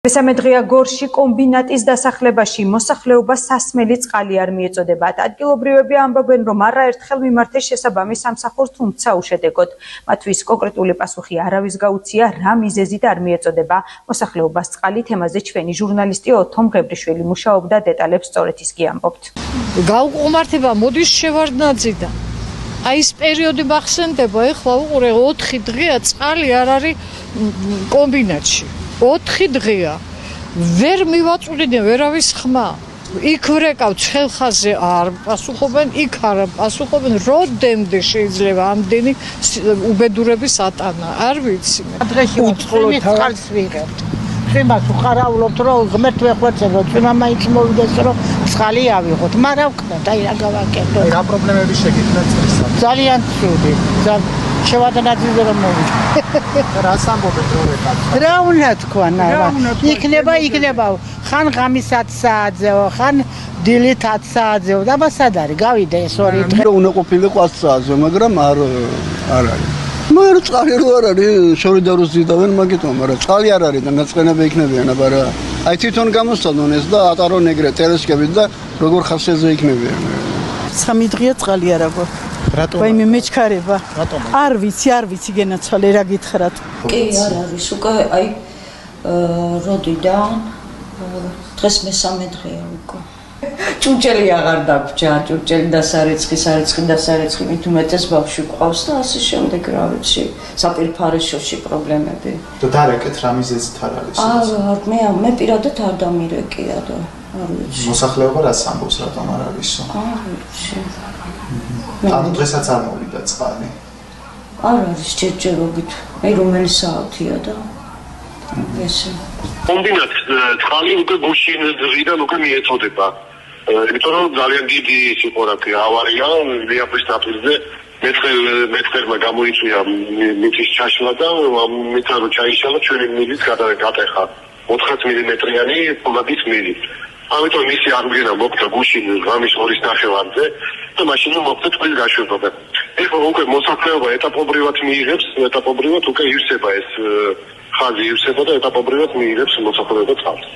მესამე დღეა გორში კომბინატის დასახლებაში მოსახლეობა სასმელი წყალი არ მიეწოდებათ. ადგილობრივები ამბობენ, რომ არაერთხელ მიმართეს შესაბამის სამსახურს, თუმცა უშედეგოდ. მათთვის კონკრეტული პასუხი არავის გაუწია, რა მიზეზით არ მიეწოდება მოსახლეობას წყალი. თემაზე ჩვენი ჟურნალისტი ოთომ ღებრიშვილი მუშაობდა, დეტალებს სწორედ ის კი ამბობთ. გაუკმართება მოდის შევარდნაძიდან. აი ეს პერიოდი მახსენდება, ეხლა უყურე 4 დღეა წყალი არ არის კომბინატში. 4 დღეა ვერ მივაწვდიდან ვერავის ხმა. იქ ვრეკავ ცხელხაზე არ პასუხობენ, იქ არ პასუხობენ, როდემდე შეიძლება ამდენი უბედურების ატანა, არ ვიცი. დღეში უწყლოთ წყალს ვიღებთ. იმას უხარავლობთ, რომ ღმერთ ვეხვეწებ, რომ წვიმა მაინც მოვიდეს, რომ წყალი ავიღოთ. მაგრამ ვქნათ, აი რა გავაკეთო. რა პრობლემები შეგექმნათ წლისად? ძალიან ცუდი. შევადნაძიზე რომ მოვიდა. რას ამბობენ რომ ეკაც? რა უნდა თქვა, იქნება ხან ღამის 10 საათზეო, ხან დილით 10 საათზეო. და მასად არის, გავიდა ეს 2 დღე. უნდა ყოფილიყო 10 საათზე, მაგრამ არ არის. ნუ არ წყალი რო არ არის, შორიდაროს ძიდავენ მაგითო, მაგრამ წყალი არ არის და ნაწყენები იქნებიან, აბარა. აი თვითონ გამოსწავლონ ეს და ატარონ ეგრე ტელესკოპით და როგორ ხასიათზე იქნებიან. 3 დღეა წყალი არ აქვს. რატომ? ვაიმე მეჩქარება. არ ვიცი გენაცვალე რა გითხრათ. კი, არ არის. უკვე აი როდიდან დღეს მესამე დღეა უკვე. ჭურჭელი აღარ დაგვრჩა, ჭურჭელი დასარეცხი, მით უმეტეს ბავშვი ყავს და ასე შემდეგ, რა ვიცი, საპირფარეშოში პრობლემები. და დარეკეთ რა მიზეზით არ არის? მე პირადად არ დამირეკია და არ ვიცი. მოსახლეობა რას ამბობს, რატომ არ არისო? არ ვიცი. ანუ დღესაც არ მოვიდა წყალი. არ არის ჯერჯერობით. მე რომელი საათია და ესე. კომბინატ წყალი უკვე გუშინდან უკვე მიეწოდება. იმიტომ რომ ძალიან დიდი იყო რა ქვია ავარია ლიაფრის ნაპირზე მეწყერმა გამოიწვია მიწის ჩაშლა და მიცა რომ ჩაიშალა ჩვენი მილიც გადაეხა 4 მმ-იანი ფოლადის მილი. ამიტომ მისი აღდგენა მოხდა გუშინ ღამის 2:30-ზე და მაშინ მოხდა წყლის გაშვება. ეხლა უკვე მოსახლეობა ეტაპობრივად მიიღებს, ეტაპობრივად უკვე ივსება ეს ხაზი ივსება და ეტაპობრივად მიიღებს მოსახლეობა წყალს.